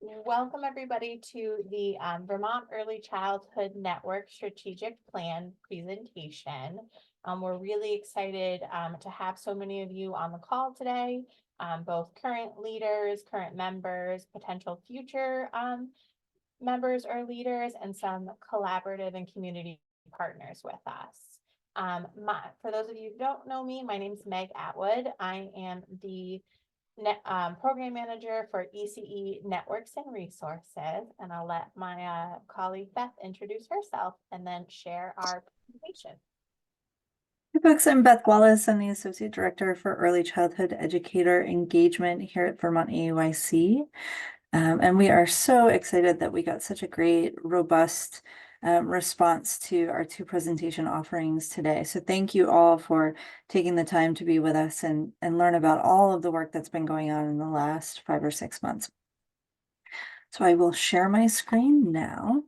Welcome everybody to the Vermont Early Childhood Network Strategic Plan presentation. We're really excited to have so many of you on the call today, both current leaders, current members, potential future members or leaders, and some collaborative and community partners with us. For those of you who don't know me, my name is Meg Atwood. I am the program manager for ECE Networks and Resources, and I'll let my colleague Beth introduce herself and then share our presentation. Hey folks, I'm Beth Wallace. I'm the Associate Director for Early Childhood Educator Engagement here at Vermont EYC. And we are so excited that we got such a great, robust response to our two presentation offerings today. So thank you all for taking the time to be with us and learn about all of the work that's been going on in the last 5 or 6 months. So I will share my screen now.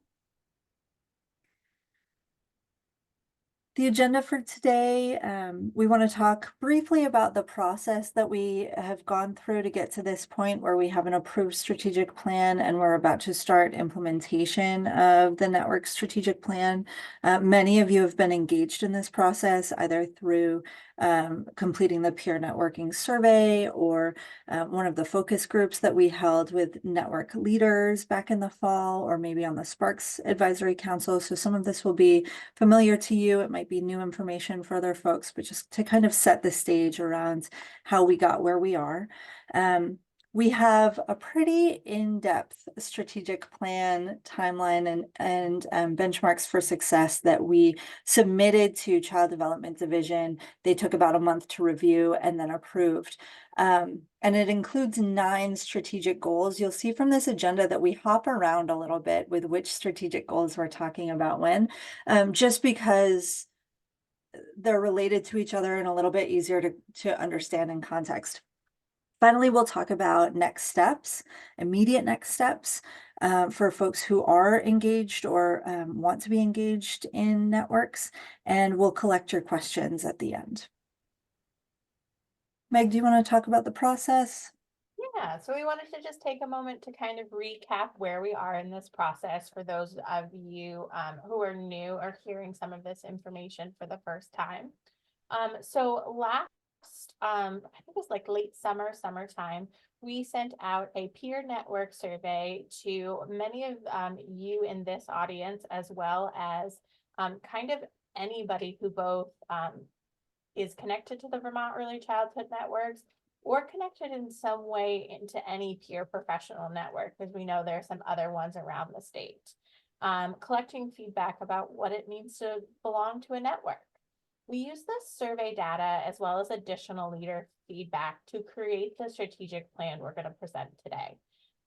The agenda for today, we want to talk briefly about the process that we have gone through to get to this point where we have an approved strategic plan and we're about to start implementation of the network strategic plan. Many of you have been engaged in this process, either through completing the peer networking survey or one of the focus groups that we held with network leaders back in the fall, or maybe on the SPARQS Advisory Council. So some of this will be familiar to you. It might be new information for other folks, but just to kind of set the stage around how we got where we are. We have a pretty in-depth strategic plan timeline and benchmarks for success that we submitted to Child Development Division. They took about a month to review and then approved. And it includes 9 strategic goals. You'll see from this agenda that we hop around a little bit with which strategic goals we're talking about when, just because they're related to each other and a little bit easier to understand in context. Finally, we'll talk about next steps, immediate next steps for folks who are engaged or want to be engaged in networks, and we'll collect your questions at the end. Meg, do you want to talk about the process? Yeah, so we wanted to just take a moment to kind of recap where we are in this process for those of you who are new or hearing some of this information for the first time. So last I think it was like late summertime, we sent out a peer network survey to many of you in this audience, as well as kind of anybody who both is connected to the Vermont Early Childhood Networks or connected in some way into any peer professional network, because we know there are some other ones around the state. Collecting feedback about what it means to belong to a network. We use this survey data as well as additional leader feedback to create the strategic plan we're going to present today.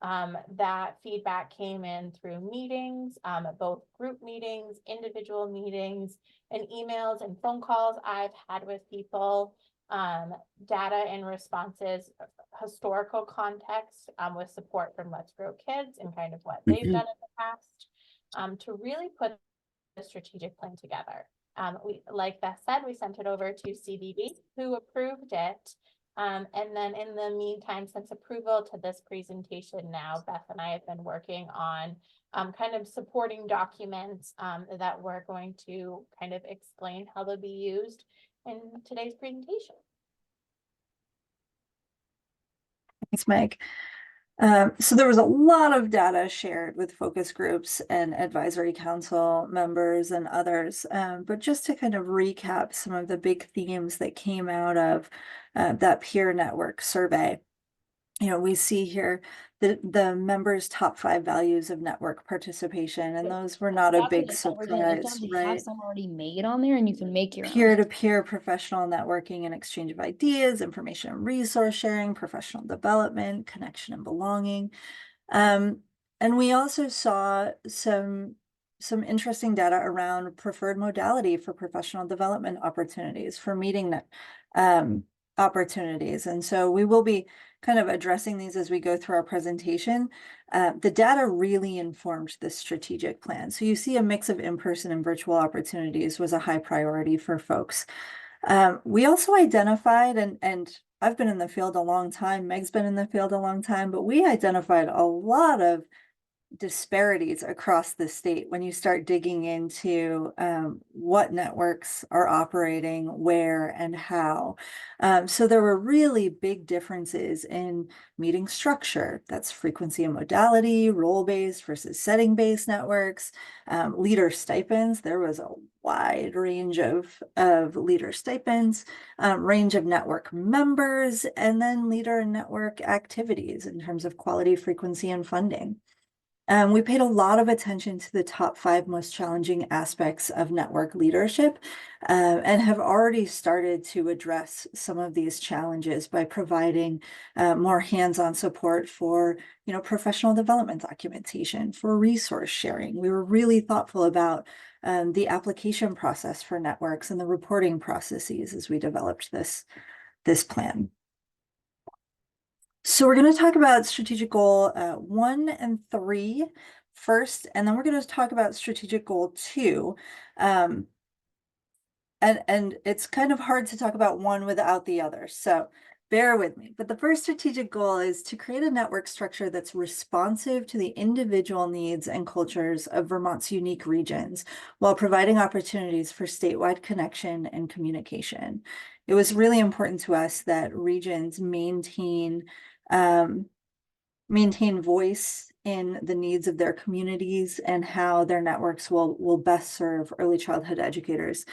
That feedback came in through meetings, both group meetings, individual meetings, and emails and phone calls I've had with people, data and responses, historical context with support from Let's Grow Kids and kind of what they've done in the past to really put a strategic plan together. Like Beth said, we sent it over to CDB, who approved it. And then in the meantime, since approval to this presentation now, Beth and I have been working on kind of supporting documents that we're going to kind of explain how they'll be used in today's presentation. Thanks, Meg. So there was a lot of data shared with focus groups and advisory council members and others, but just to kind of recap some of the big themes that came out of that peer network survey. You know, we see here the members' top 5 values of network participation, and those were not a big surprise, right? Have some already made on there, and you can make your peer-to-peer professional networking and exchange of ideas, information and resource sharing, professional development, connection and belonging. And we also saw some interesting data around preferred modality for professional development opportunities, for meeting opportunities. And so we will be kind of addressing these as we go through our presentation. The data really informed the strategic plan. So you see a mix of in-person and virtual opportunities was a high priority for folks. We also identified, and I've been in the field a long time, Meg's been in the field a long time, but we identified a lot of disparities across the state when you start digging into what networks are operating where and how. So there were really big differences in meeting structure. That's frequency and modality, role-based versus setting-based networks, leader stipends. There was a wide range of leader stipends, range of network members, and then leader and network activities in terms of quality, frequency, and funding. We paid a lot of attention to the top 5 most challenging aspects of network leadership, and have already started to address some of these challenges by providing more hands-on support for, professional development documentation, for resource sharing. We were really thoughtful about the application process for networks and the reporting processes as we developed this plan. So we're going to talk about strategic goal 1 and 3 first, and then we're going to talk about strategic goal 2. And it's kind of hard to talk about one without the other, so bear with me. But the first strategic goal is to create a network structure that's responsive to the individual needs and cultures of Vermont's unique regions, while providing opportunities for statewide connection and communication. It was really important to us that regions maintain voice in the needs of their communities and how their networks will best serve early childhood educators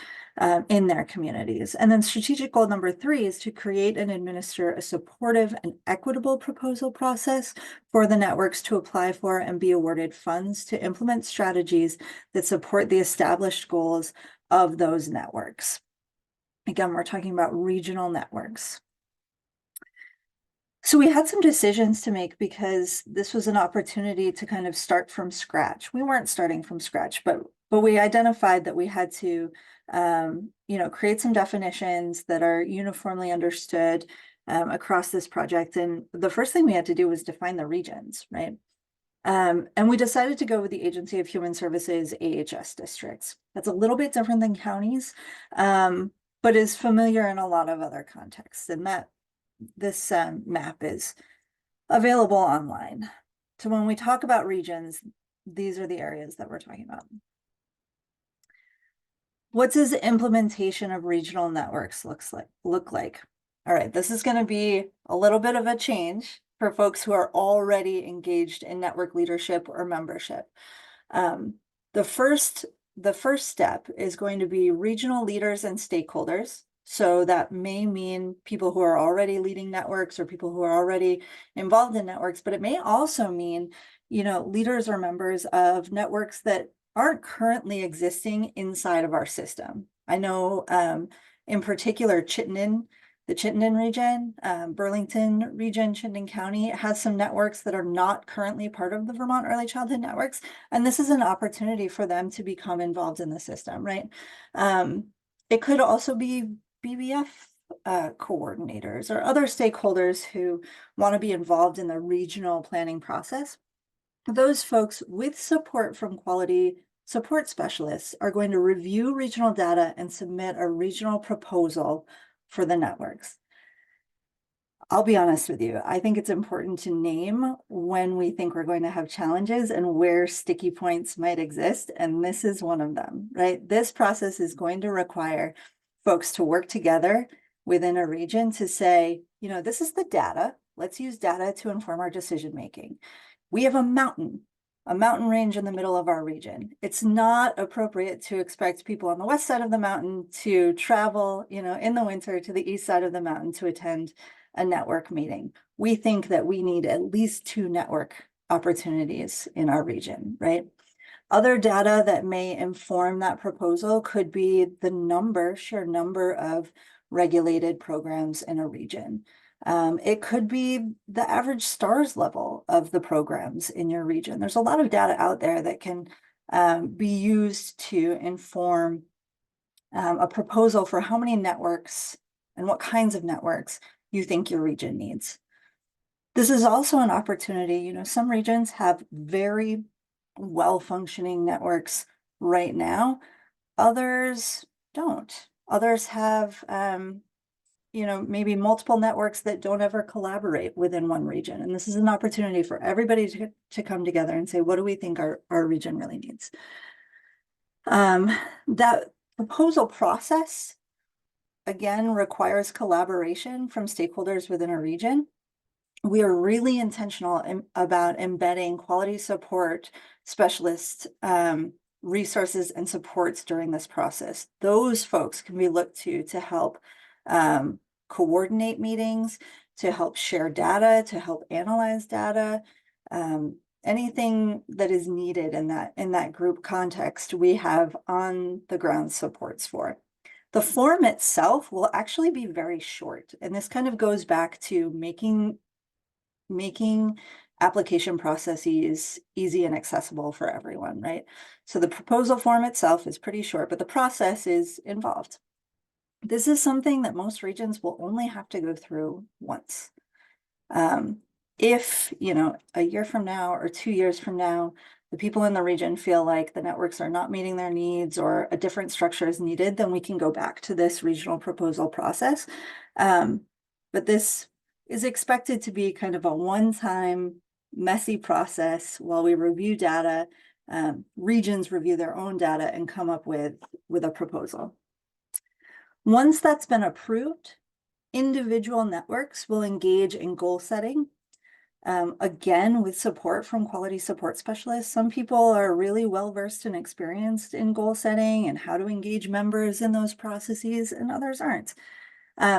in their communities. And then strategic goal number 3 is to create and administer a supportive and equitable proposal process for the networks to apply for and be awarded funds to implement strategies that support the established goals of those networks. Again, we're talking about regional networks. So we had some decisions to make because this was an opportunity to kind of start from scratch. We weren't starting from scratch, but we identified that we had to, create some definitions that are uniformly understood across this project. And the first thing we had to do was define the regions, right? And we decided to go with the Agency of Human Services AHS districts. That's a little bit different than counties, but is familiar in a lot of other contexts. And this map is available online. So when we talk about regions, these are the areas that we're talking about. What does implementation of regional networks look like? All right, this is going to be a little bit of a change for folks who are already engaged in network leadership or membership. The first step is going to be regional leaders and stakeholders. So that may mean people who are already leading networks or people who are already involved in networks, but it may also mean, leaders or members of networks that aren't currently existing inside of our system. I know in particular, the Chittenden region, Burlington region, Chittenden County has some networks that are not currently part of the Vermont Early Childhood Networks. And this is an opportunity for them to become involved in the system, right? It could also be BBF coordinators or other stakeholders who want to be involved in the regional planning process. Those folks with support from quality support specialists are going to review regional data and submit a regional proposal for the networks. I'll be honest with you, I think it's important to name when we think we're going to have challenges and where sticky points might exist, and this is one of them, right? This process is going to require folks to work together within a region to say, this is the data. Let's use data to inform our decision making. We have a mountain range in the middle of our region. It's not appropriate to expect people on the west side of the mountain to travel, in the winter to the east side of the mountain to attend a network meeting. We think that we need at least 2 network opportunities in our region, right? Other data that may inform that proposal could be the sheer number of regulated programs in a region. It could be the average STARS level of the programs in your region. There's a lot of data out there that can be used to inform a proposal for how many networks and what kinds of networks you think your region needs. This is also an opportunity. Some regions have very well-functioning networks right now. Others don't. Others have maybe multiple networks that don't ever collaborate within one region. And this is an opportunity for everybody to come together and say, what do we think our region really needs? That proposal process, again, requires collaboration from stakeholders within a region. We are really intentional about embedding quality support specialists, resources and supports during this process. Those folks can be looked to help coordinate meetings, to help share data, to help analyze data. Anything that is needed in that group context, we have on the ground supports for. The form itself will actually be very short, and this kind of goes back to making application processes easy and accessible for everyone, right? So the proposal form itself is pretty short, but the process is involved. This is something that most regions will only have to go through once. If, a year from now or 2 years from now, the people in the region feel like the networks are not meeting their needs or a different structure is needed, then we can go back to this regional proposal process. But this is expected to be kind of a one-time messy process while we review data. Regions review their own data and come up with a proposal. Once that's been approved, individual networks will engage in goal setting. Again, with support from quality support specialists. Some people are really well-versed and experienced in goal setting and how to engage members in those processes, and others aren't.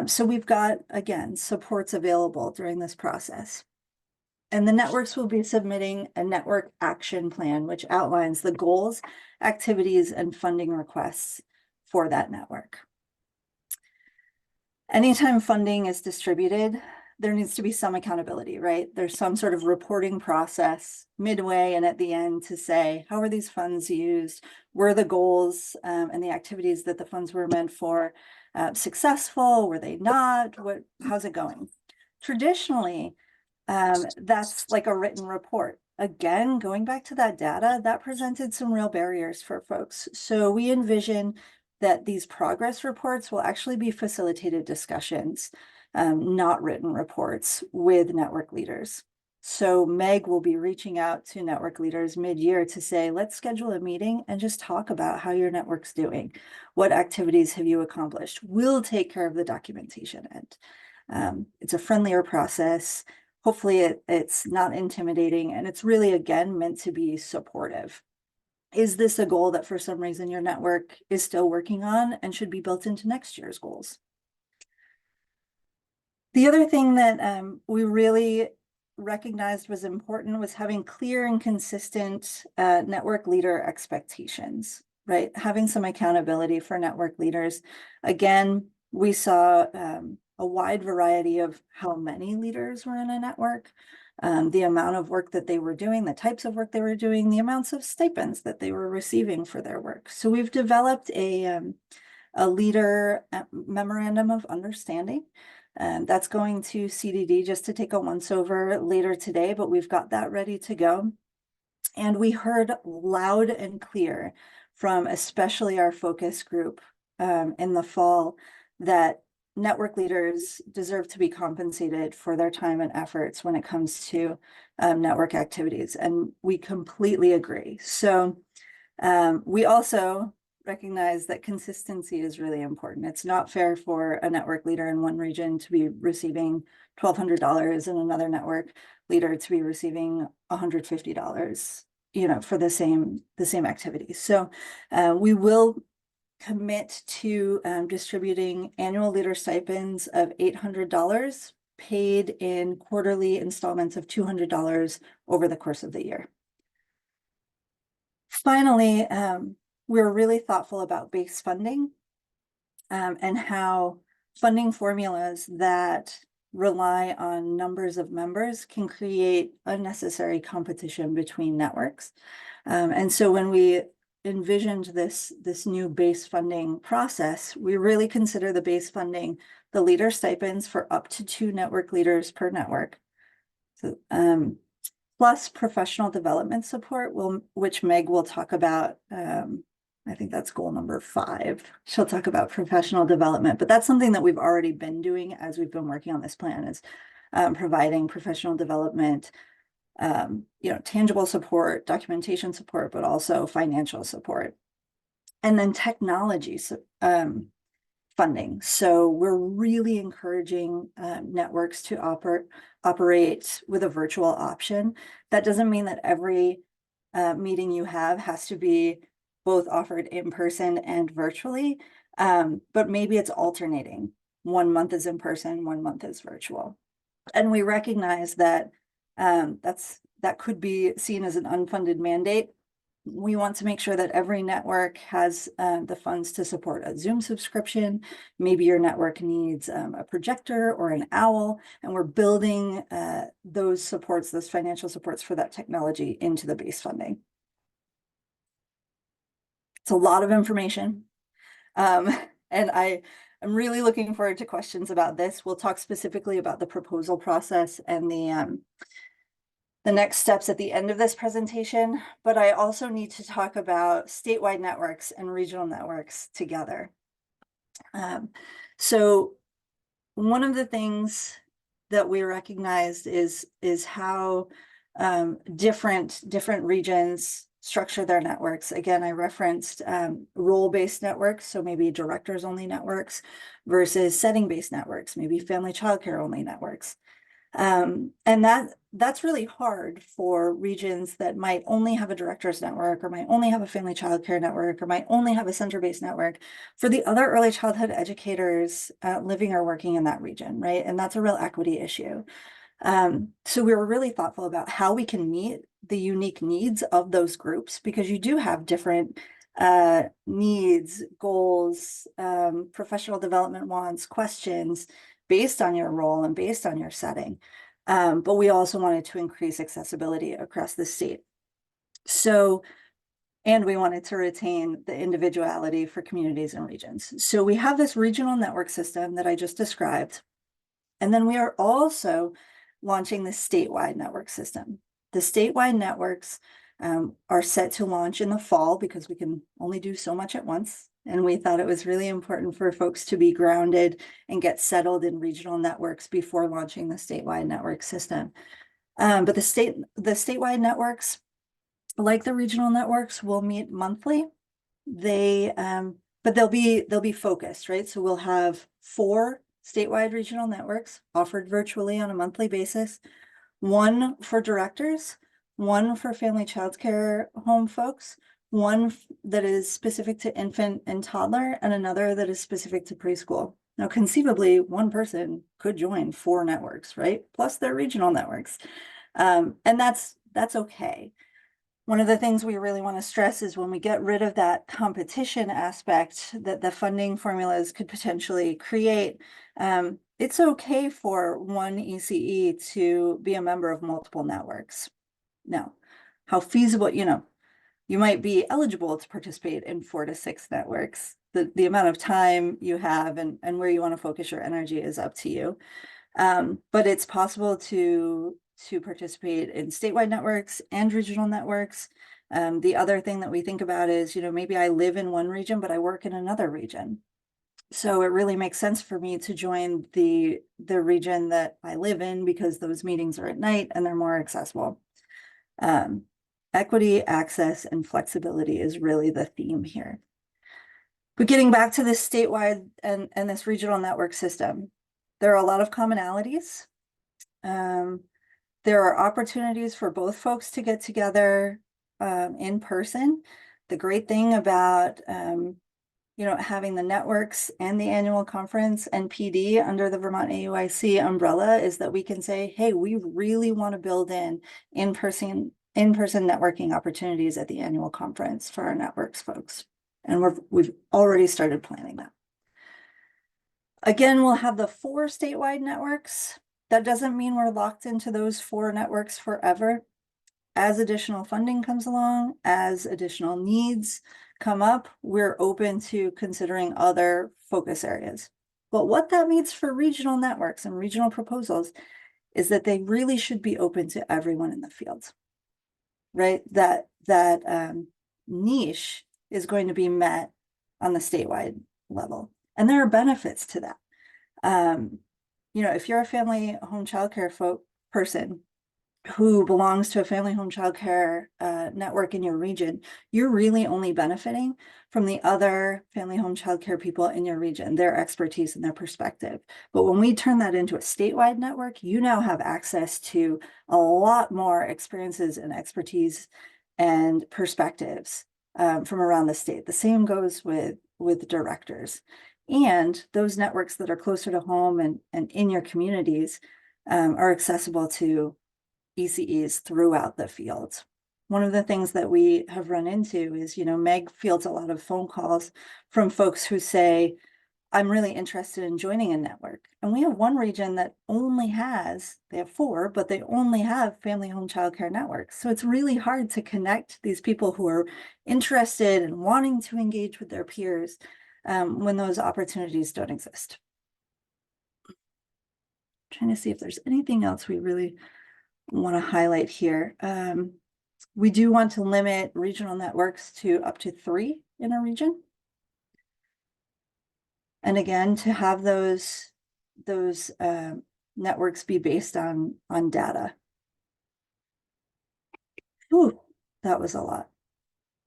So we've got, again, supports available during this process. And the networks will be submitting a network action plan, which outlines the goals, activities, and funding requests for that network. Anytime funding is distributed, there needs to be some accountability, right? There's some sort of reporting process midway and at the end to say, how are these funds used? Were the goals and the activities that the funds were meant for successful? Were they not? How's it going? Traditionally, that's like a written report. Again, going back to that data, that presented some real barriers for folks. So we envision that these progress reports will actually be facilitated discussions, not written reports with network leaders. So Meg will be reaching out to network leaders mid-year to say, let's schedule a meeting and just talk about how your network's doing. What activities have you accomplished? We'll take care of the documentation end. It's a friendlier process. Hopefully it's not intimidating, and it's really, again, meant to be supportive. Is this a goal that for some reason your network is still working on and should be built into next year's goals? The other thing that we really recognized was important was having clear and consistent network leader expectations, right? Having some accountability for network leaders. Again, we saw a wide variety of how many leaders were in a network, the amount of work that they were doing, the types of work they were doing, the amounts of stipends that they were receiving for their work. So we've developed a leader memorandum of understanding. That's going to CDD just to take a once over later today, but we've got that ready to go. And we heard loud and clear from especially our focus group in the fall that network leaders deserve to be compensated for their time and efforts when it comes to network activities. And we completely agree. So we also recognize that consistency is really important. It's not fair for a network leader in one region to be receiving $1,200 and another network leader to be receiving $150, for the same activities. So we will commit to distributing annual leader stipends of $800 paid in quarterly installments of $200 over the course of the year. Finally, we're really thoughtful about base funding and how funding formulas that rely on numbers of members can create unnecessary competition between networks. And so when we envisioned this new base funding process, we really consider the base funding the leader stipends for up to 2 network leaders per network. So, plus professional development support, which Meg will talk about I think that's goal number 5. She'll talk about professional development, but that's something that we've already been doing as we've been working on this plan, is providing professional development, tangible support, documentation support, but also financial support. And then technology funding. So we're really encouraging networks to operate with a virtual option. That doesn't mean that every meeting you have has to be both offered in person and virtually, but maybe it's alternating. 1 month is in person, 1 month is virtual. And we recognize that that could be seen as an unfunded mandate. We want to make sure that every network has the funds to support a Zoom subscription. Maybe your network needs a projector or an owl, and we're building those supports, those financial supports for that technology into the base funding. It's a lot of information. And I'm really looking forward to questions about this. We'll talk specifically about the proposal process and the next steps at the end of this presentation, but I also need to talk about statewide networks and regional networks together. So one of the things that we recognized is how different regions structure their networks. Again, I referenced role-based networks, so maybe directors-only networks versus setting-based networks, maybe family childcare-only networks. And that's really hard for regions that might only have a director's network, or might only have a family childcare network, or might only have a center-based network, for the other early childhood educators living or working in that region, right? And that's a real equity issue. So we were really thoughtful about how we can meet the unique needs of those groups, because you do have different needs, goals, professional development wants, questions, based on your role and based on your setting. But we also wanted to increase accessibility across the state. So, and we wanted to retain the individuality for communities and regions. So we have this regional network system that I just described. And then we are also launching the statewide network system. The statewide networks are set to launch in the fall, because we can only do so much at once. And we thought it was really important for folks to be grounded and get settled in regional networks before launching the statewide network system. But the statewide networks, like the regional networks, will meet monthly. But they'll be focused, right? So we'll have 4 statewide regional networks offered virtually on a monthly basis. 1 for directors, 1 for family childcare home folks, 1 that is specific to infant and toddler, and another that is specific to preschool. Now, conceivably, 1 person could join 4 networks, right? Plus their regional networks. And that's okay. One of the things we really want to stress is when we get rid of that competition aspect that the funding formulas could potentially create, it's okay for one ECE to be a member of multiple networks. Now, how feasible, you might be eligible to participate in 4 to 6 networks. The amount of time you have and where you want to focus your energy is up to you. But it's possible to participate in statewide networks and regional networks. The other thing that we think about is, maybe I live in one region, but I work in another region. So it really makes sense for me to join the region that I live in, because those meetings are at night and they're more accessible. Equity, access, and flexibility is really the theme here. But getting back to this statewide and this regional network system, there are a lot of commonalities. There are opportunities for both folks to get together in person. The great thing about having the networks and the annual conference and PD under the Vermont AUIC umbrella is that we can say, hey, we really want to build in-person networking opportunities at the annual conference for our networks folks. And we've already started planning that. Again, we'll have the 4 statewide networks. That doesn't mean we're locked into those 4 networks forever. As additional funding comes along, as additional needs come up, we're open to considering other focus areas. But what that means for regional networks and regional proposals is that they really should be open to everyone in the field, right? That niche is going to be met on the statewide level. And there are benefits to that. If you're a family home childcare person who belongs to a family home childcare network in your region, you're really only benefiting from the other family home childcare people in your region, their expertise and their perspective. But when we turn that into a statewide network, you now have access to a lot more experiences and expertise and perspectives from around the state. The same goes with directors. And those networks that are closer to home and in your communities are accessible to ECEs throughout the field. One of the things that we have run into is, Meg fields a lot of phone calls from folks who say, I'm really interested in joining a network. And we have one region that they have 4, but they only have family home childcare networks. So it's really hard to connect these people who are interested and wanting to engage with their peers when those opportunities don't exist. Trying to see if there's anything else we really want to highlight here. We do want to limit regional networks to up to 3 in a region. And again, to have those networks be based on data. Ooh, that was a lot.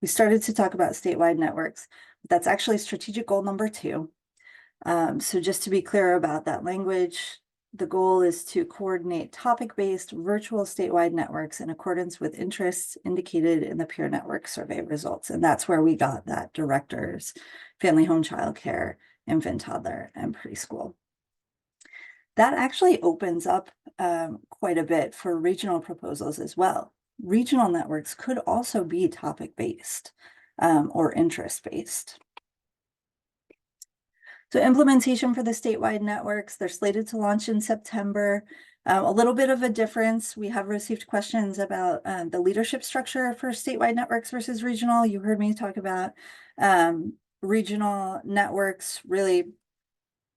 We started to talk about statewide networks, but that's actually strategic goal number 2. So just to be clear about that language, the goal is to coordinate topic-based virtual statewide networks in accordance with interests indicated in the peer network survey results. And that's where we got that directors, family home childcare, infant, toddler, and preschool. That actually opens up quite a bit for regional proposals as well. Regional networks could also be topic-based or interest-based. So implementation for the statewide networks, they're slated to launch in September. A little bit of a difference. We have received questions about the leadership structure for statewide networks versus regional. You heard me talk about regional networks really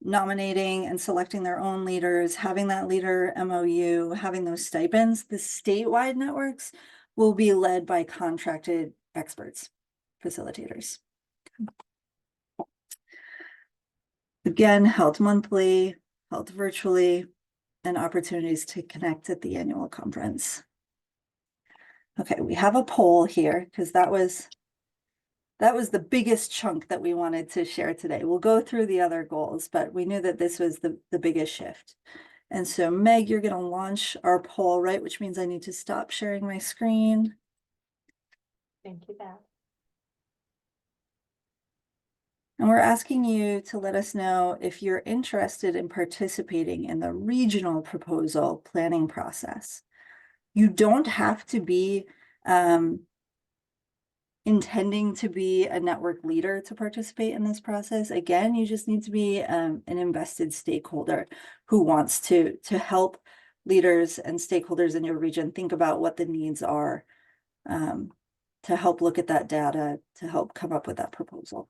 nominating and selecting their own leaders, having that leader MOU, having those stipends. The statewide networks will be led by contracted experts, facilitators. Again, held monthly, held virtually, and opportunities to connect at the annual conference. Okay, we have a poll here because that was the biggest chunk that we wanted to share today. We'll go through the other goals, but we knew that this was the biggest shift. And so Meg, you're going to launch our poll, right? Which means I need to stop sharing my screen. Thank you, Beth. And we're asking you to let us know if you're interested in participating in the regional proposal planning process. You don't have to be intending to be a network leader to participate in this process. Again, you just need to be an invested stakeholder who wants to help leaders and stakeholders in your region think about what the needs are, to help look at that data, to help come up with that proposal.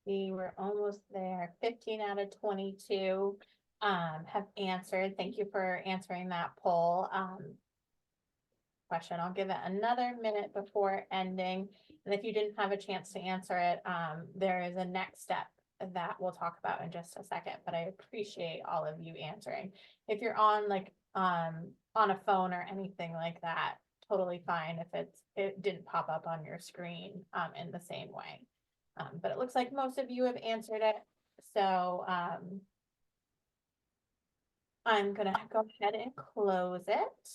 We were almost there. 15 out of 22 have answered. Thank you for answering that poll question. I'll give it another minute before ending. And if you didn't have a chance to answer it, there is a next step that we'll talk about in just a second, but I appreciate all of you answering. If you're on on a phone or anything like that, totally fine if it didn't pop up on your screen in the same way. But it looks like most of you have answered it. So I'm gonna go ahead and close it.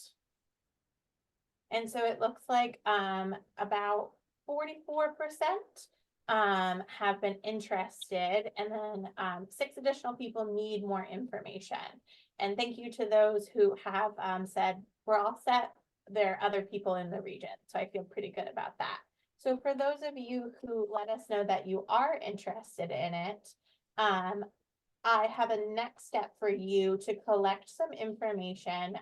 And so it looks like about 44% have been interested, and then 6 additional people need more information. And thank you to those who have said we're all set. There are other people in the region, so I feel pretty good about that. So for those of you who let us know that you are interested in it, I have a next step for you to collect some information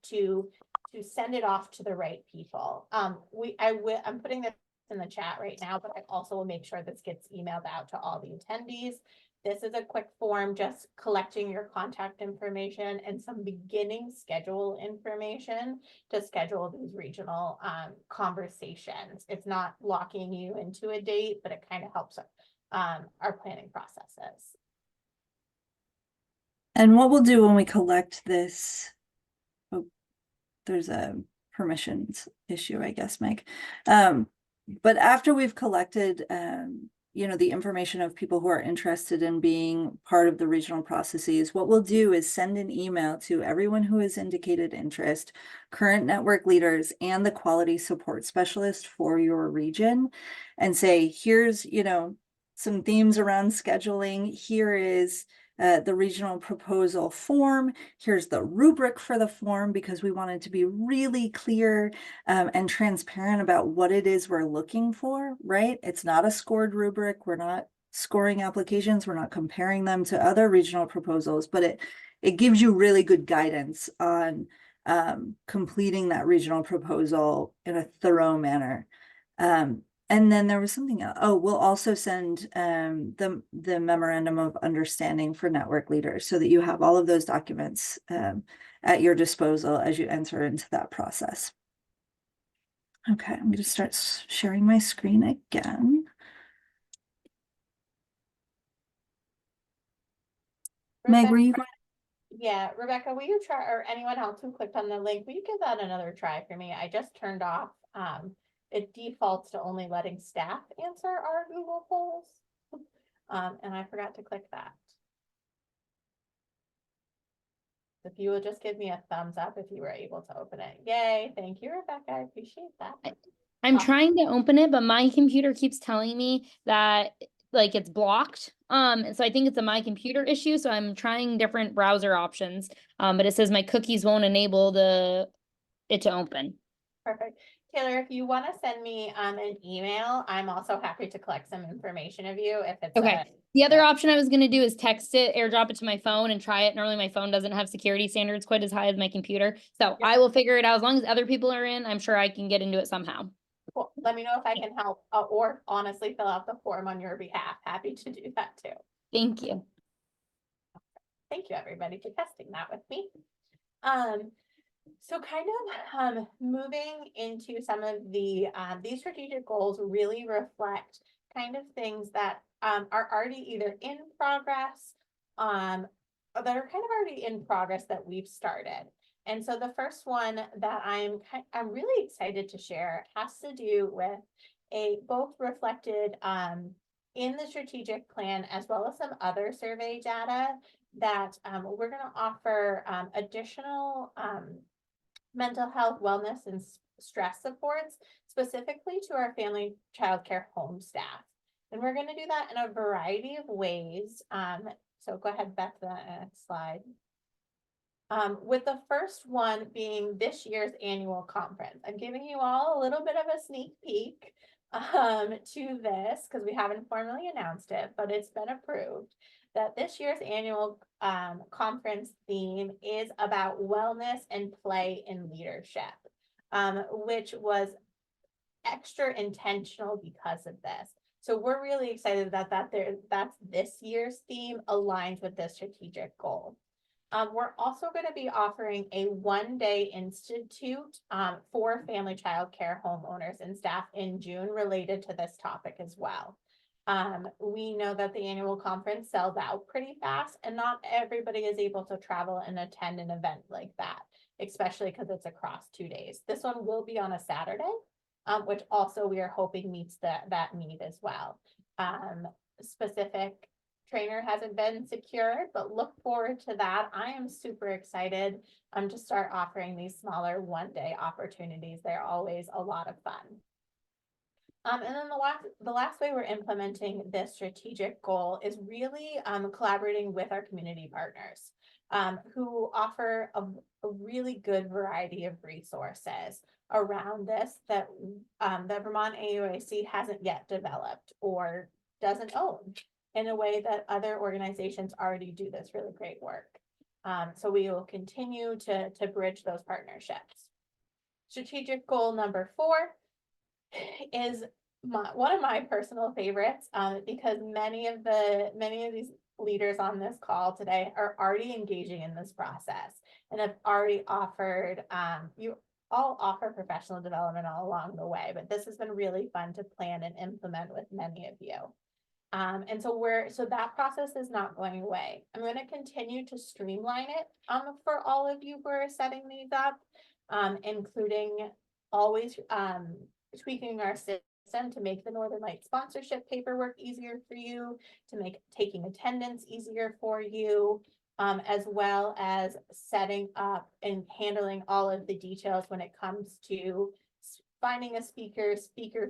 to send it off to the right people. I'm putting this in the chat right now, but I also will make sure this gets emailed out to all the attendees. This is a quick form, just collecting your contact information and some beginning schedule information to schedule these regional conversations. It's not locking you into a date, but it kind of helps our planning processes. And what we'll do when we collect this, oh, there's a permissions issue, I guess, Meg. But after we've collected, you know, the information of people who are interested in being part of the regional processes, what we'll do is send an email to everyone who has indicated interest, current network leaders, and the quality support specialist for your region, and say, here's, you know, some themes around scheduling. Here is the regional proposal form. Here's the rubric for the form, because we wanted to be really clear and transparent about what it is we're looking for, right? It's not a scored rubric. We're not scoring applications. We're not comparing them to other regional proposals, but it gives you really good guidance on completing that regional proposal in a thorough manner. And then there was something else. Oh, we'll also send the memorandum of understanding for network leaders so that you have all of those documents at your disposal as you enter into that process. Okay, I'm going to start sharing my screen again. Meg, were you going? Yeah, Rebecca, will you try, or anyone else who clicked on the link, will you give that another try for me? I just turned off, it defaults to only letting staff answer our Google polls. And I forgot to click that. If you will just give me a thumbs up if you were able to open it. Yay, thank you, Rebecca, I appreciate that. I'm trying to open it, but my computer keeps telling me that like it's blocked. And so I think it's a my computer issue. So I'm trying different browser options. But it says my cookies won't enable it to open. Perfect. Taylor, if you want to send me an email, I'm also happy to collect some information of you if it's okay. The other option I was going to do is text it, airdrop it to my phone and try it. Normally my phone doesn't have security standards quite as high as my computer. So I will figure it out. As long as other people are in, I'm sure I can get into it somehow. Cool. Let me know if I can help or honestly fill out the form on your behalf. Happy to do that too. Thank you. Thank you, everybody, for testing that with me. So kind of moving into some of these strategic goals really reflect kind of things that are already either in progress, that are kind of already in progress that we've started. And so the first one that I'm really excited to share has to do with both reflected in the strategic plan as well as some other survey data that we're going to offer additional mental health, wellness, and stress supports specifically to our family childcare home staff. And we're going to do that in a variety of ways. So go ahead, Beth, the next slide. With the first one being this year's annual conference. I'm giving you all a little bit of a sneak peek to this because we haven't formally announced it, but it's been approved that this year's annual conference theme is about wellness and play in leadership, which was extra intentional because of this. So we're really excited that that's this year's theme aligns with this strategic goal. We're also going to be offering a one-day institute for family child care homeowners and staff in June related to this topic as well. We know that the annual conference sells out pretty fast and not everybody is able to travel and attend an event like that, especially because it's across 2 days. This one will be on a Saturday, which also we are hoping meets that need as well. Specific trainer hasn't been secured, but look forward to that. I am super excited to start offering these smaller one-day opportunities. They're always a lot of fun. And then the last way we're implementing this strategic goal is really collaborating with our community partners who offer a really good variety of resources around this that the Vermont AUAC hasn't yet developed or doesn't own in a way that other organizations already do this really great work. So we will continue to bridge those partnerships. Strategic goal number 4 is one of my personal favorites because many of these leaders on this call today are already engaging in this process and have already offered, you all offer professional development all along the way, but this has been really fun to plan and implement with many of you. And so that process is not going away. I'm going to continue to streamline it for all of you who are setting these up, including always tweaking our system to make the Northern Lights sponsorship paperwork easier for you, to make taking attendance easier for you, as well as setting up and handling all of the details when it comes to finding a speaker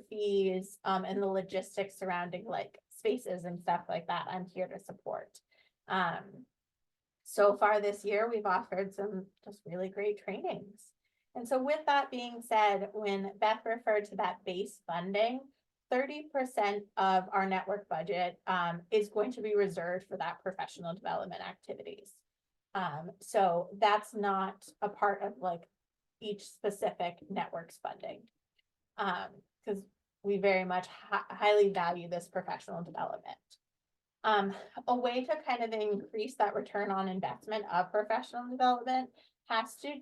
fees, and the logistics surrounding like spaces and stuff like that. I'm here to support. So far this year, we've offered some just really great trainings. And so with that being said, when Beth referred to that base funding, 30% of our network budget is going to be reserved for that professional development activities. So that's not a part of like each specific network's funding, because we very much highly value this professional development. A way to kind of increase that return on investment of professional development has to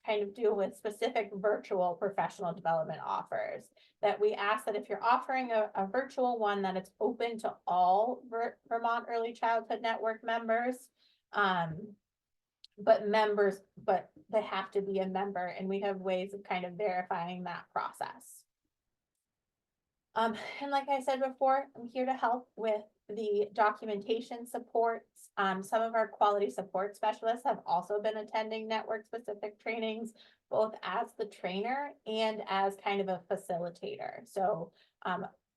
kind of deal with specific virtual professional development offers, that we ask that if you're offering a virtual one, that it's open to all Vermont Early Childhood Network members, but they have to be a member, and we have ways of kind of verifying that process. And like I said before, I'm here to help with the documentation supports. Some of our quality support specialists have also been attending network specific trainings, both as the trainer and as kind of a facilitator. So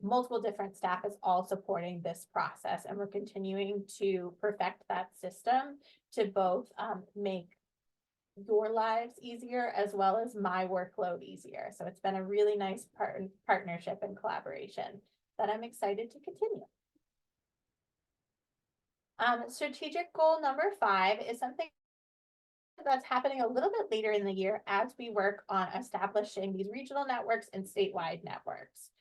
multiple different staff is all supporting this process, and we're continuing to perfect that system to both make your lives easier as well as my workload easier. So it's been a really nice partnership and collaboration that I'm excited to continue. Strategic goal number 5 is something that's happening a little bit later in the year as we work on establishing these regional networks and statewide networks.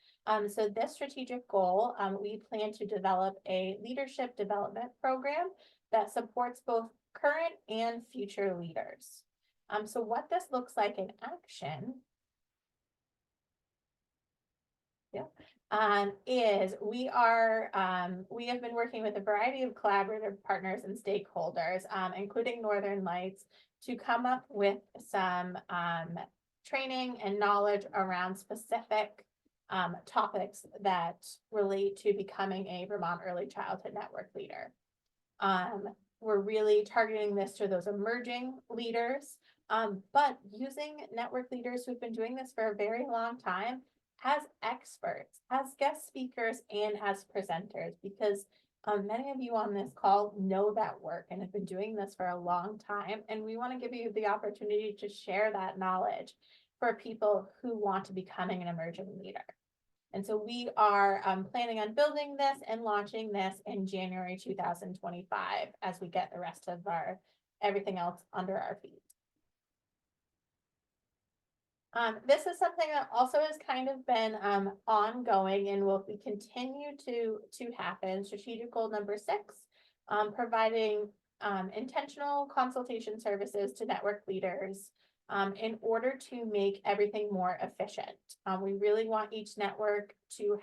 So this strategic goal, we plan to develop a leadership development program that supports both current and future leaders. So what this looks like in action, is we have been working with a variety of collaborative partners and stakeholders, including Northern Lights, to come up with some training and knowledge around specific topics that relate to becoming a Vermont Early Childhood Network leader. We're really targeting this to those emerging leaders, but using network leaders who've been doing this for a very long time as experts, as guest speakers, and as presenters, because many of you on this call know that work and have been doing this for a long time, and we want to give you the opportunity to share that knowledge for people who want to becoming an emerging leader. And so we are planning on building this and launching this in January 2025 as we get the rest of everything else under our feet. This is something that also has kind of been ongoing and will continue to happen. Strategic goal number 6, providing intentional consultation services to network leaders in order to make everything more efficient. We really want each network to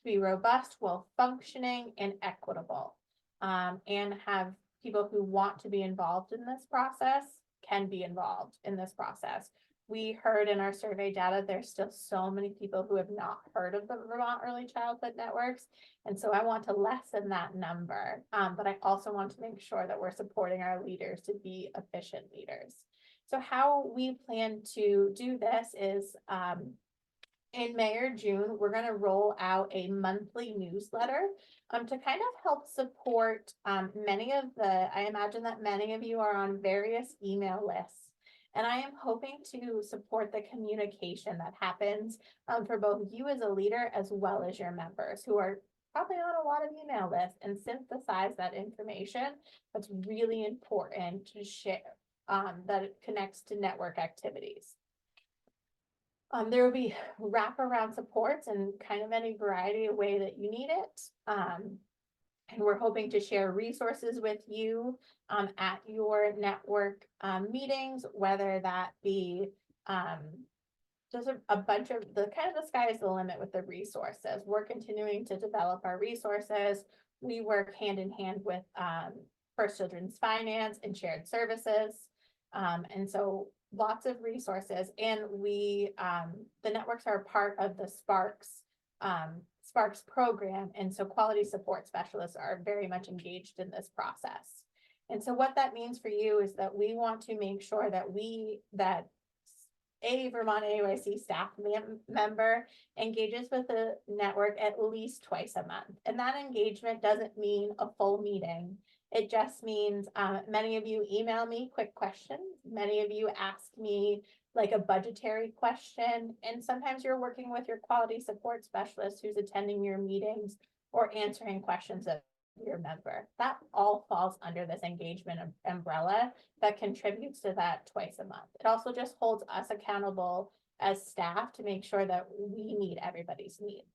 be robust, well functioning, and equitable, and have people who want to be involved in this process can be involved in this process. We heard in our survey data, there's still so many people who have not heard of the Vermont Early Childhood Networks. And so I want to lessen that number, but I also want to make sure that we're supporting our leaders to be efficient leaders. So how we plan to do this is in May or June, we're going to roll out a monthly newsletter to kind of help support I imagine that many of you are on various email lists. And I am hoping to support the communication that happens for both you as a leader as well as your members who are probably on a lot of email lists, and synthesize that information that's really important to share that it connects to network activities. There will be wraparound supports in kind of any variety of way that you need it. And we're hoping to share resources with you at your network meetings, whether that be just a bunch of the sky is the limit with the resources. We're continuing to develop our resources. We work hand in hand with First Children's Finance and Shared Services. And so lots of resources. And we, the networks are part of the SPARQS program. And so quality support specialists are very much engaged in this process. And so what that means for you is that we want to make sure that a Vermont EAYC staff member engages with the network at least twice a month. And that engagement doesn't mean a full meeting. It just means many of you email me quick questions. Many of you ask me like a budgetary question. And sometimes you're working with your quality support specialist who's attending your meetings or answering questions of your member. That all falls under this engagement umbrella that contributes to that twice a month. It also just holds us accountable as staff to make sure that we meet everybody's needs.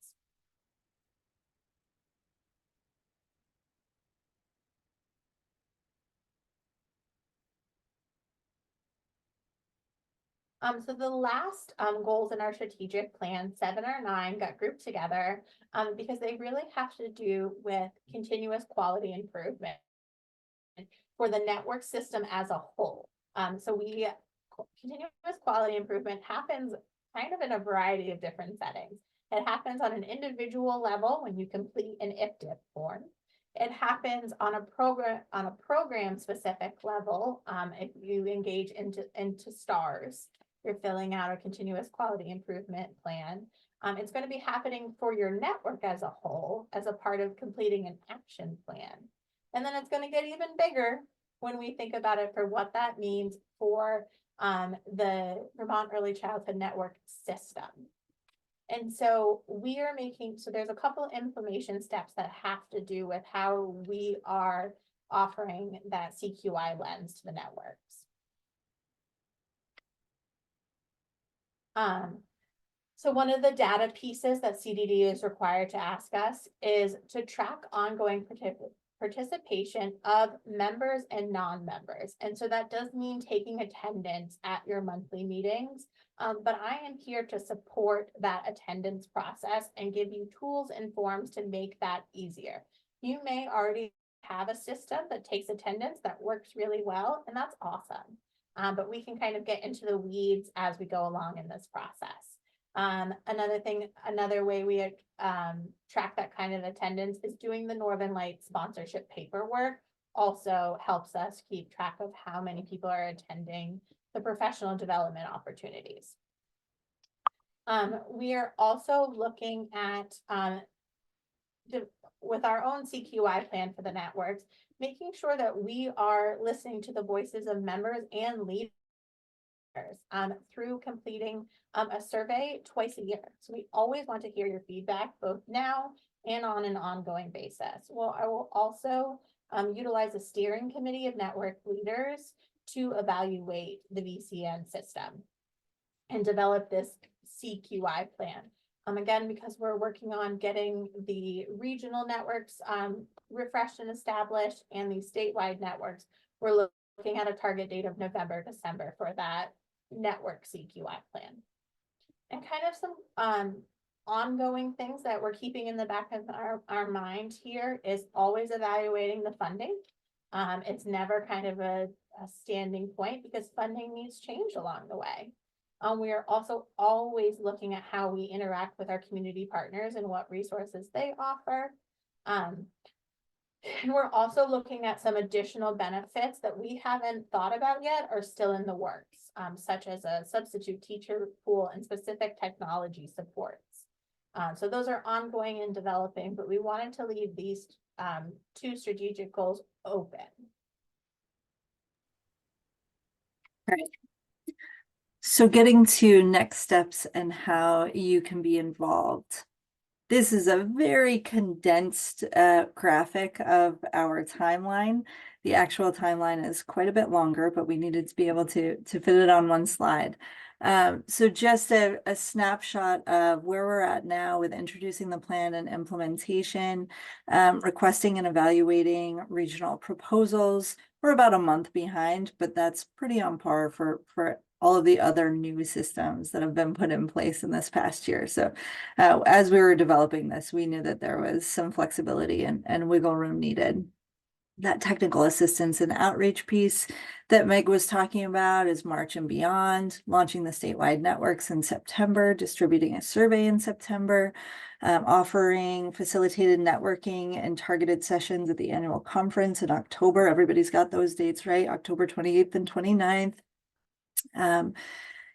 So the last goals in our strategic plan, 7 or 9, got grouped together because they really have to do with continuous quality improvement for the network system as a whole. Continuous quality improvement happens kind of in a variety of different settings. It happens on an individual level when you complete an if-dip form. It happens on a program specific level if you engage into STARS. You're filling out a continuous quality improvement plan. It's going to be happening for your network as a whole as a part of completing an action plan. And then it's going to get even bigger when we think about it for what that means for the Vermont Early Childhood Network system. And so there's a couple information steps that have to do with how we are offering that CQI lens to the networks. So one of the data pieces that CDD is required to ask us is to track ongoing participation of members and non-members. And so that does mean taking attendance at your monthly meetings. But I am here to support that attendance process and give you tools and forms to make that easier. You may already have a system that takes attendance that works really well, and that's awesome. But we can kind of get into the weeds as we go along in this process. Another way we track that kind of attendance is doing the Northern Lights sponsorship paperwork. Also helps us keep track of how many people are attending the professional development opportunities. We are also looking at, with our own CQI plan for the networks, making sure that we are listening to the voices of members and leaders through completing a survey twice a year. So we always want to hear your feedback, both now and on an ongoing basis. Well, I will also utilize a steering committee of network leaders to evaluate the VCN system and develop this CQI plan. Again, because we're working on getting the regional networks refreshed and established and the statewide networks, we're looking at a target date of November, December for that network CQI plan. And kind of some ongoing things that we're keeping in the back of our mind here is always evaluating the funding. It's never kind of a standing point because funding needs change along the way. We are also always looking at how we interact with our community partners and what resources they offer. And we're also looking at some additional benefits that we haven't thought about yet or still in the works, such as a substitute teacher pool and specific technology supports. So those are ongoing and developing, but we wanted to leave these 2 strategic goals open. Right. So getting to next steps and how you can be involved. This is a very condensed graphic of our timeline. The actual timeline is quite a bit longer, but we needed to be able to fit it on one slide. So just a snapshot of where we're at now with introducing the plan and implementation, requesting and evaluating regional proposals. We're about a month behind, but that's pretty on par for all of the other new systems that have been put in place in this past year. So as we were developing this, we knew that there was some flexibility and wiggle room needed. That technical assistance and outreach piece that Meg was talking about is March and beyond, launching the statewide networks in September, distributing a survey in September, offering facilitated networking and targeted sessions at the annual conference in October. Everybody's got those dates, right? October 28th and 29th.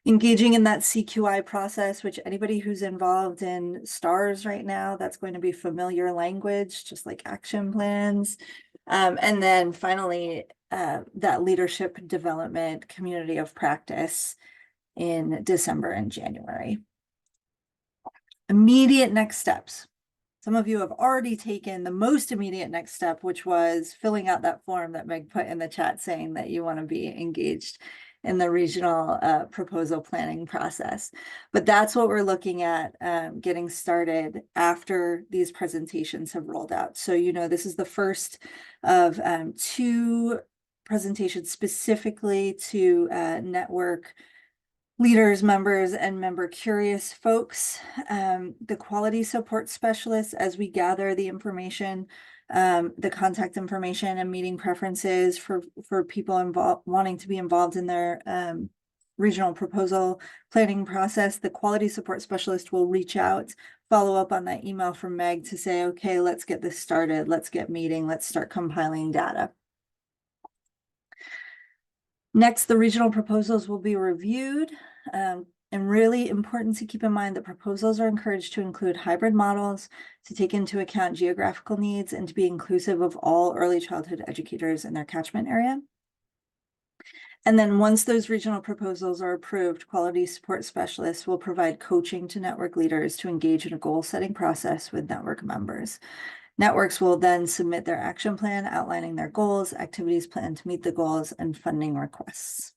Engaging in that CQI process, which anybody who's involved in STARS right now, that's going to be familiar language, just like action plans. And then finally, that leadership development community of practice in December and January. Immediate next steps. Some of you have already taken the most immediate next step, which was filling out that form that Meg put in the chat saying that you want to be engaged in the regional proposal planning process. But that's what we're looking at getting started after these presentations have rolled out. So, you know, this is the first of 2 presentations specifically to network leaders, members, and member curious folks. The quality support specialists, as we gather the information, the contact information and meeting preferences for people involved wanting to be involved in their regional proposal planning process, the quality support specialist will reach out, follow up on that email from Meg to say, okay, let's get this started. Let's get meeting. Let's start compiling data. Next, the regional proposals will be reviewed. And really important to keep in mind that proposals are encouraged to include hybrid models, to take into account geographical needs, and to be inclusive of all early childhood educators in their catchment area. And then once those regional proposals are approved, quality support specialists will provide coaching to network leaders to engage in a goal-setting process with network members. Networks will then submit their action plan outlining their goals, activities planned to meet the goals, and funding requests.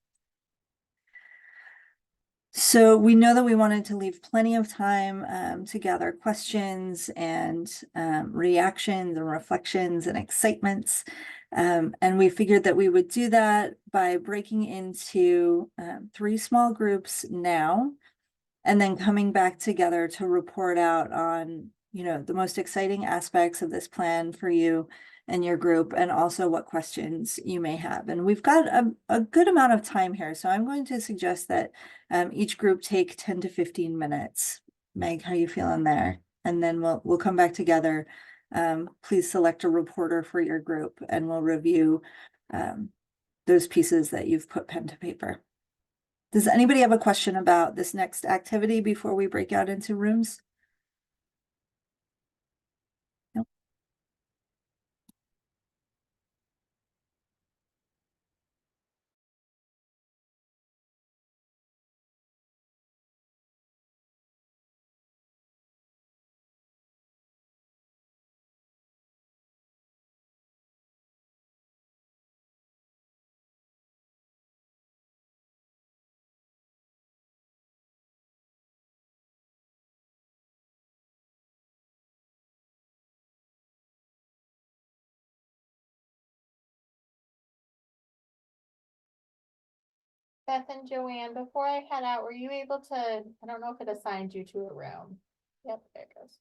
So we know that we wanted to leave plenty of time to gather questions and reactions and reflections and excitements. And we figured that we would do that by breaking into 3 small groups now, and then coming back together to report out on, you know, the most exciting aspects of this plan for you and your group, and also what questions you may have. And we've got a good amount of time here, so I'm going to suggest that each group take 10 to 15 minutes. Meg, how you feeling there? And then we'll come back together. Please select a reporter for your group, and we'll review those pieces that you've put pen to paper. Does anybody have a question about this next activity before we break out into rooms? Beth and Joanne, before I head out, were you able to, I don't know if it assigned you to a room. Yep, there it goes.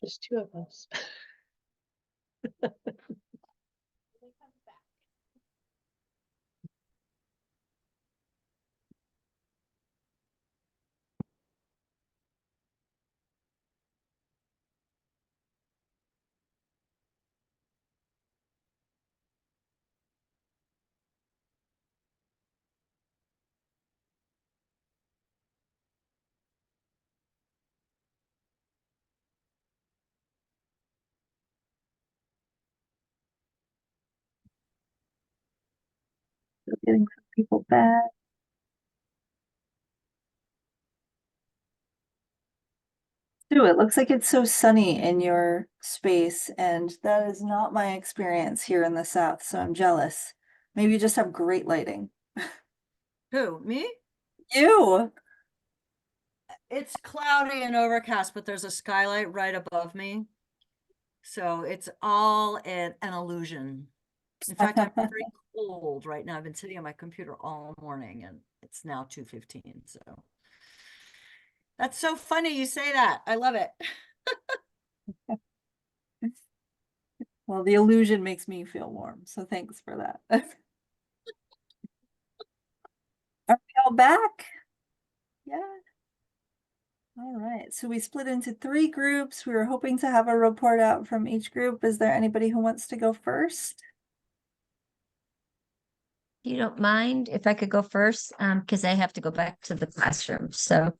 Just two of us. Getting some people back. Sue, it looks like it's so sunny in your space, and that is not my experience here in the South, so I'm jealous. Maybe you just have great lighting. Who, me? You! It's cloudy and overcast, but there's a skylight right above me. So it's all an illusion. In fact, I'm very cold right now. I've been sitting on my computer all morning and it's now 2:15. So that's so funny you say that. I love it. Well, the illusion makes me feel warm, so thanks for that. Are we all back? Yeah. All right, so we split into 3 groups. We were hoping to have a report out from each group. Is there anybody who wants to go first? You don't mind if I could go first, because I have to go back to the classroom, so,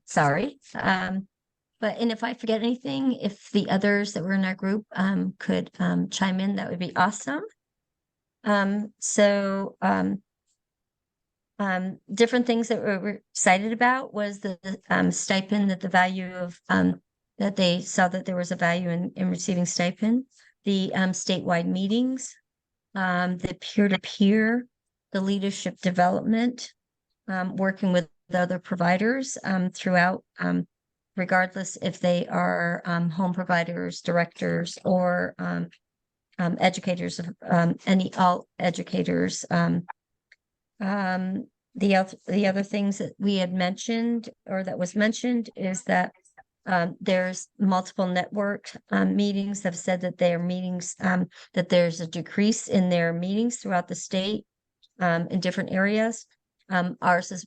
sorry. But, and if I forget anything, if the others that were in our group, could, chime in, that would be awesome. Different things that we're excited about was the, stipend, that the value of, that they saw that there was a value in receiving stipend, the, statewide meetings, the peer-to-peer, the leadership development, working with the other providers throughout, regardless if they are home providers, directors, or educators, all educators. The other things that we had mentioned, or that was mentioned, is that there's multiple network meetings have said that their meetings, that there's a decrease in their meetings throughout the state in different areas. Ours as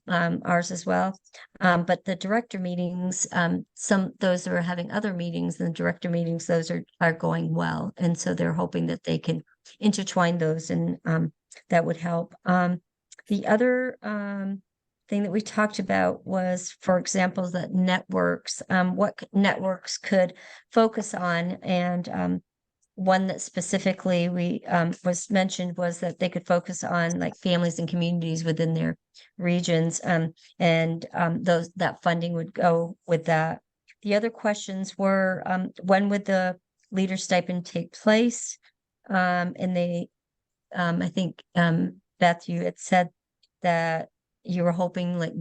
well. But the director meetings, those that are having other meetings, and the director meetings, those are going well. And so they're hoping that they can intertwine those, and that would help. The other thing that we talked about was, for example, that networks, what networks could focus on. And one that specifically we was mentioned was that they could focus on like families and communities within their regions, and that funding would go with that. The other questions were, when would the leader stipend take place? And they, I think, Beth, you had said that you were hoping like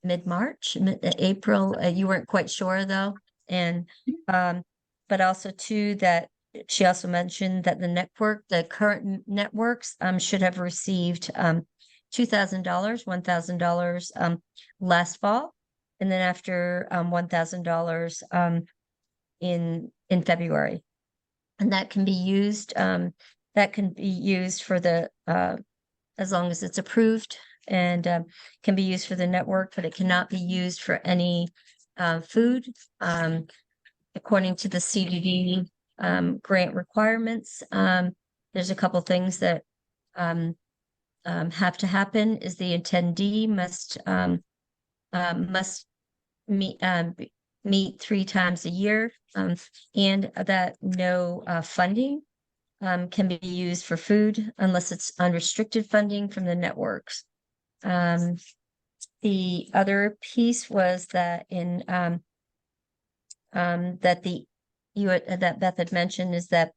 mid-March, April. You weren't quite sure though. And but also too, that she also mentioned that the current networks should have received $2,000, $1,000 last fall, and then after $1,000 in February. And that can be used for the as long as it's approved, and can be used for the network, but it cannot be used for any food. According to the CDD grant requirements, there's a couple things that have to happen. Is the attendee must meet 3 times a year, and that no funding can be used for food unless it's unrestricted funding from the networks. The other piece was that that Beth had mentioned is that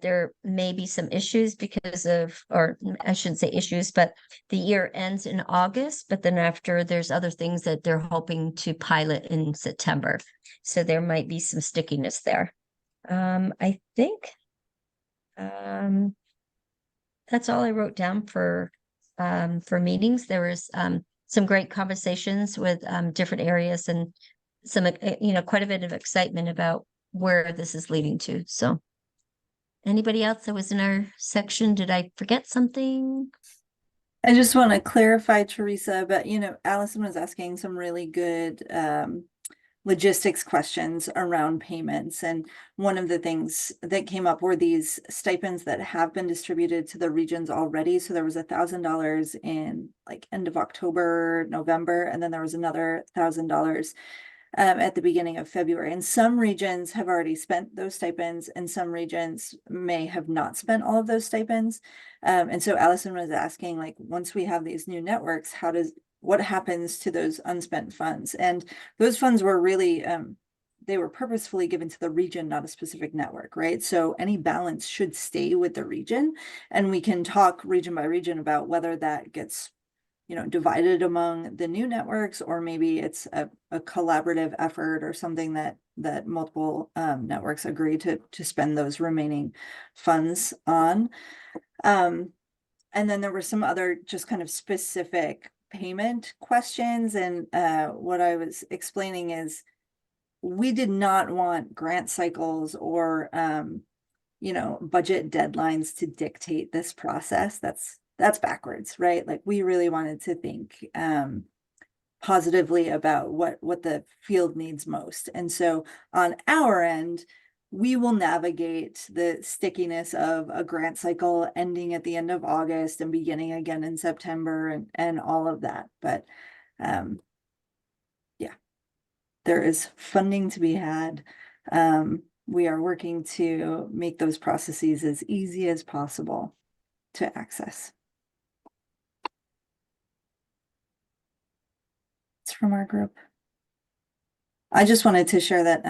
there may be some issues because of, or I shouldn't say issues, but the year ends in August, but then after there's other things that they're hoping to pilot in September. So there might be some stickiness there. I think that's all I wrote down for meetings. There was some great conversations with different areas, and some, quite a bit of excitement about where this is leading to. So anybody else that was in our section? Did I forget something? I just want to clarify, Teresa, but Allison was asking some really good logistics questions around payments. And one of the things that came up were these stipends that have been distributed to the regions already. So there was $1,000 in like end of October, November, and then there was another $1,000 at the beginning of February. And some regions have already spent those stipends, and some regions may have not spent all of those stipends. And so Allison was asking, like, once we have these new networks, what happens to those unspent funds? And those funds were really, they were purposefully given to the region, not a specific network, right? So any balance should stay with the region, and we can talk region by region about whether that gets divided among the new networks, or maybe it's a collaborative effort or something that multiple networks agree to spend those remaining funds on. And then there were some other just kind of specific payment questions. And what I was explaining is we did not want grant cycles or budget deadlines to dictate this process. That's backwards, right? Like, we really wanted to think positively about what the field needs most. And so on our end, we will navigate the stickiness of a grant cycle ending at the end of August and beginning again in September and all of that. But yeah, there is funding to be had. We are working to make those processes as easy as possible to access. It's from our group. I just wanted to share that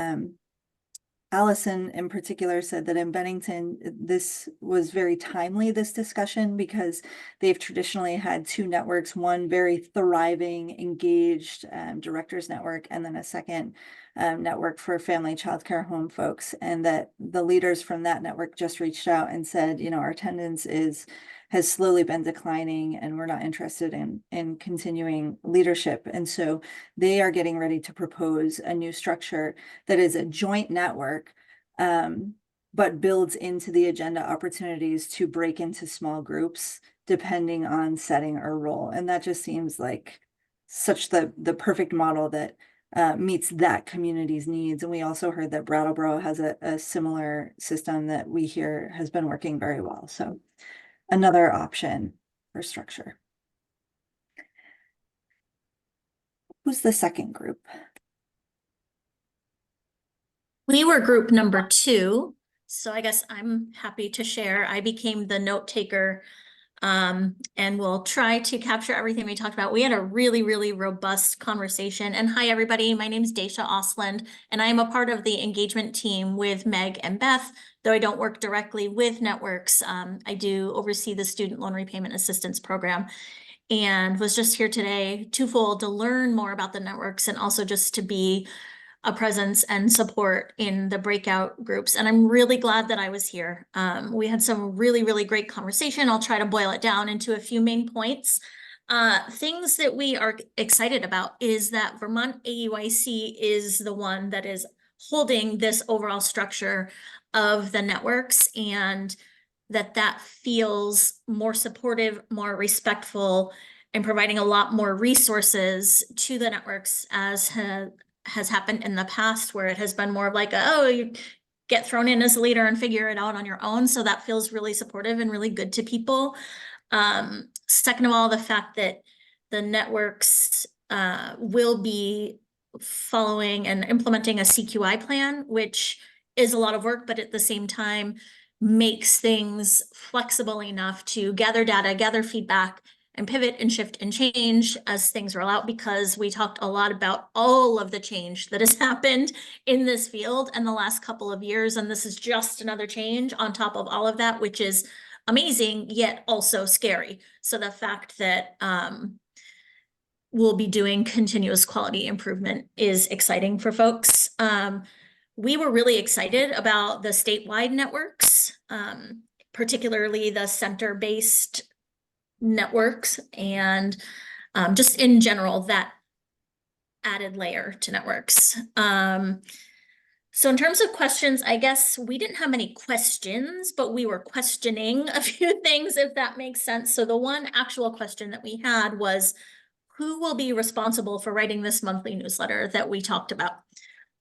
Allison in particular said that in Bennington, this was very timely, this discussion, because they've traditionally had two networks, one very thriving, engaged directors network, and then a second network for family childcare home folks. And that the leaders from that network just reached out and said, our attendance has slowly been declining, and we're not interested in continuing leadership. And so they are getting ready to propose a new structure that is a joint network, but builds into the agenda opportunities to break into small groups depending on setting or role. And that just seems like such the perfect model that meets that community's needs. And we also heard that Brattleboro has a similar system that we hear has been working very well. So another option for structure. Who's the second group? We were group number 2. So I guess I'm happy to share. I became the note taker, and we'll try to capture everything we talked about. We had a really, really robust conversation. And hi, everybody. My name is Daisha Osland, and I am a part of the engagement team with Meg and Beth. Though I don't work directly with networks, I do oversee the Student Loan Repayment Assistance Program, and was just here today twofold to learn more about the networks and also just to be a presence and support in the breakout groups. And I'm really glad that I was here. We had some really, really great conversation. I'll try to boil it down into a few main points. Things that we are excited about is that Vermont AEYC is the one that is holding this overall structure of the networks, and that feels more supportive, more respectful, and providing a lot more resources to the networks as has happened in the past, where it has been more of like, oh, you get thrown in as a leader and figure it out on your own. So that feels really supportive and really good to people. Second of all, the fact that the networks will be following and implementing a CQI plan, which is a lot of work, but at the same time makes things flexible enough to gather data, gather feedback, and pivot and shift and change as things roll out, because we talked a lot about all of the change that has happened in this field in the last couple of years. And this is just another change on top of all of that, which is amazing, yet also scary. So the fact that we'll be doing continuous quality improvement is exciting for folks. We were really excited about the statewide networks, particularly the center-based networks, and just in general, that added layer to networks. So in terms of questions, I guess we didn't have many questions, but we were questioning a few things, if that makes sense. So the one actual question that we had was, who will be responsible for writing this monthly newsletter that we talked about?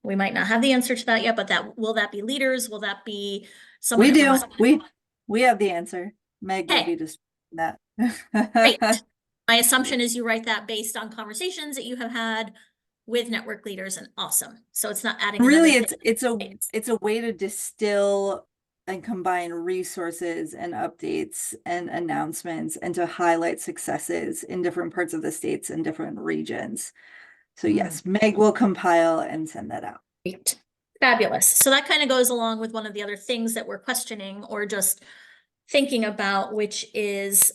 We might not have the answer to that yet, but will that be leaders? Will that be someone? We at do. Vermont? We have the answer. Meg will Okay. be just that. Great. My assumption is you write that based on conversations that you have had with network leaders, and awesome. So it's not adding Really, another it's a way to distill and combine resources and updates and announcements and to highlight successes in different parts of the states and different regions. So yes, Meg will compile and send that out. Great. Fabulous. So that kind of goes along with one of the other things that we're questioning or just thinking about, which is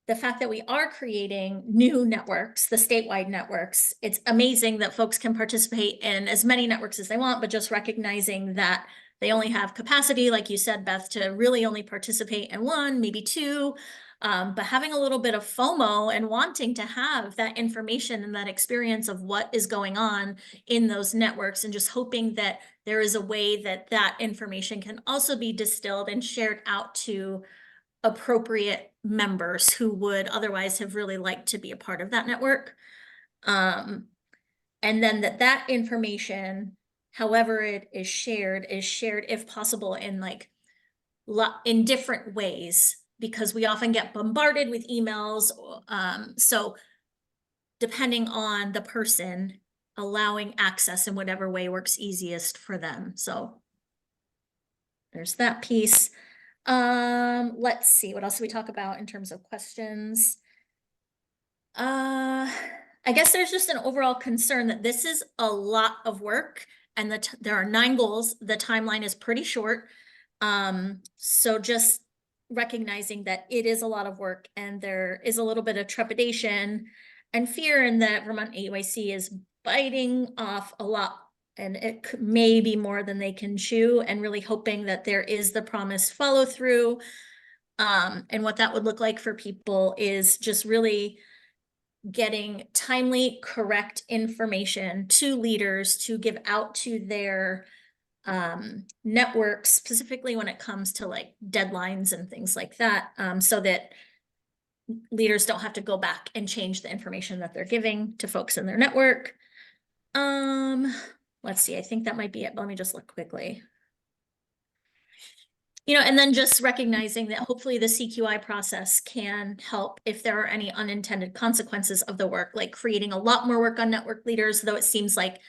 the fact that we are creating new networks, the statewide networks. It's amazing that folks can participate in as many networks as they want, but just recognizing that they only have capacity, like you said, Beth, to really only participate in one, maybe two, but having a little bit of FOMO and wanting to have that information and that experience of what is going on in those networks, and just hoping that there is a way that that information can also be distilled and shared out to appropriate members who would otherwise have really liked to be a part of that network. And then that information, however it is shared if possible in in different ways, because we often get bombarded with emails. So depending on the person, allowing access in whatever way works easiest for them. So there's that piece. Let's see, what else do we talk about in terms of questions? I guess there's just an overall concern that this is a lot of work, and that there are 9 goals. The timeline is pretty short. So just recognizing that it is a lot of work, and there is a little bit of trepidation and fear in that Vermont EYC is biting off a lot, and it may be more than they can chew, and really hoping that there is the promised follow through. And what that would look like for people is just really getting timely, correct information to leaders to give out to their networks, specifically when it comes to deadlines and things like that, so that leaders don't have to go back and change the information that they're giving to folks in their network. Let's see, I think that might be it. Let me just look quickly. And then just recognizing that hopefully the CQI process can help if there are any unintended consequences of the work, like creating a lot more work on network leaders, though it seems like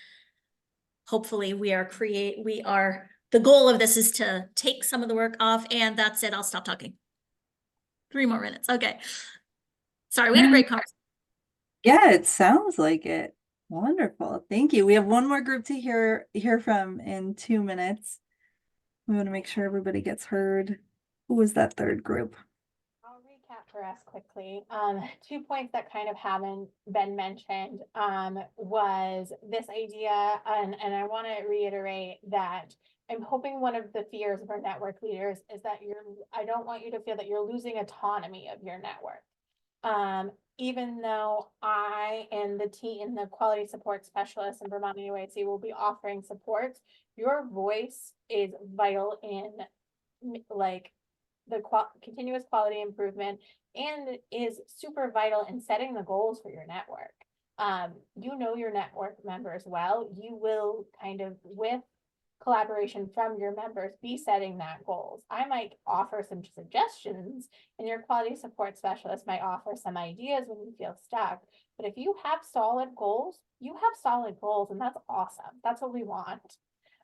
hopefully the goal of this is to take some of the work off, and that's it. I'll stop talking. 3 more minutes. Okay. Sorry, we had a great conversation. Yeah, it sounds like it. Wonderful. Thank you. We have one more group to hear from in 2 minutes. We want to make sure everybody gets heard. Who was that third group? I'll recap for us quickly. 2 points that kind of haven't been mentioned was this idea, and I want to reiterate that I'm hoping one of the fears of our network leaders is that I don't want you to feel that you're losing autonomy of your network. Even though I and the team, the quality support specialists in Vermont EYC will be offering supports, your voice is vital in the continuous quality improvement, and is super vital in setting the goals for your network. Your network members well. You will kind of, with collaboration from your members, be setting that goals. I might offer some suggestions, and your quality support specialist might offer some ideas when you feel stuck. But if you have solid goals, you have solid goals, and that's awesome. That's what we want.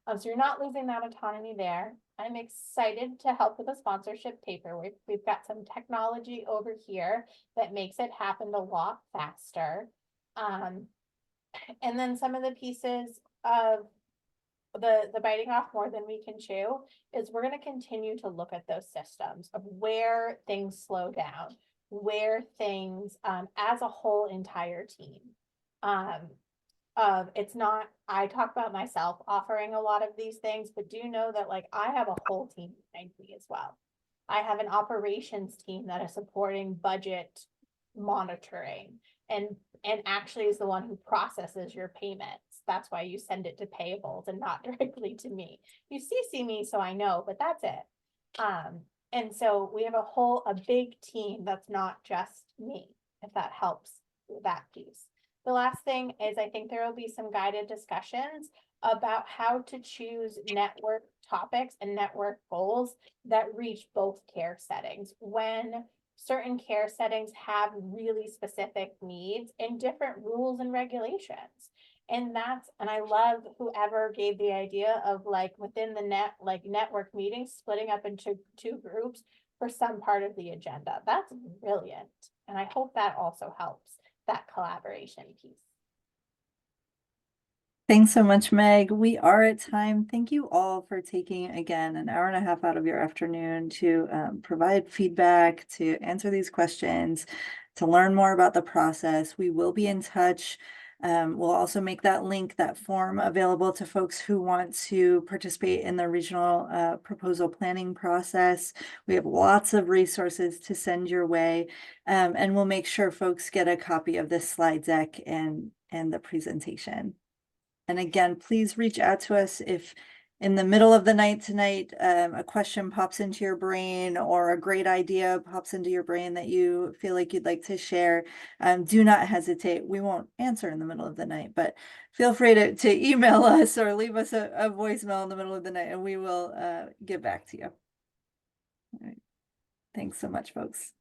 So you're not losing that autonomy there. I'm excited to help with the sponsorship paper. We've got some technology over here that makes it happen a lot faster. And then some of the pieces of the biting off more than we can chew is we're going to continue to look at those systems of where things slow down, where things as a whole entire team. It's not, I talk about myself offering a lot of these things, but do know that I have a whole team behind me as well. I have an operations team that is supporting budget monitoring and and actually is the one who processes your payments. That's why you send it to payables and not directly to me. You CC me so I know, but that's it. And so we have a big team that's not just me, if that helps with that piece. The last thing is I think there will be some guided discussions about how to choose network topics and network goals that reach both care settings. When certain care settings have really specific needs and different rules and regulations. And I love whoever gave the idea of like within the network meetings, splitting up into 2 groups for some part of the agenda. That's brilliant. And I hope that also helps that collaboration piece. Thanks so much, Meg. We are at time. Thank you all for taking, again, an hour and a half out of your afternoon to provide feedback, to answer these questions, to learn more about the process. We will be in touch. We'll also make that link, that form available to folks who want to participate in the regional proposal planning process. We have lots of resources to send your way, and we'll make sure folks get a copy of this slide deck and the presentation. And again, please reach out to us if in the middle of the night tonight, a question pops into your brain or a great idea pops into your brain that you feel like you'd like to share. Do not hesitate. We won't answer in the middle of the night, but feel free to email us or leave us a voicemail in the middle of the night and we will get back to you. All right. Thanks so much, folks.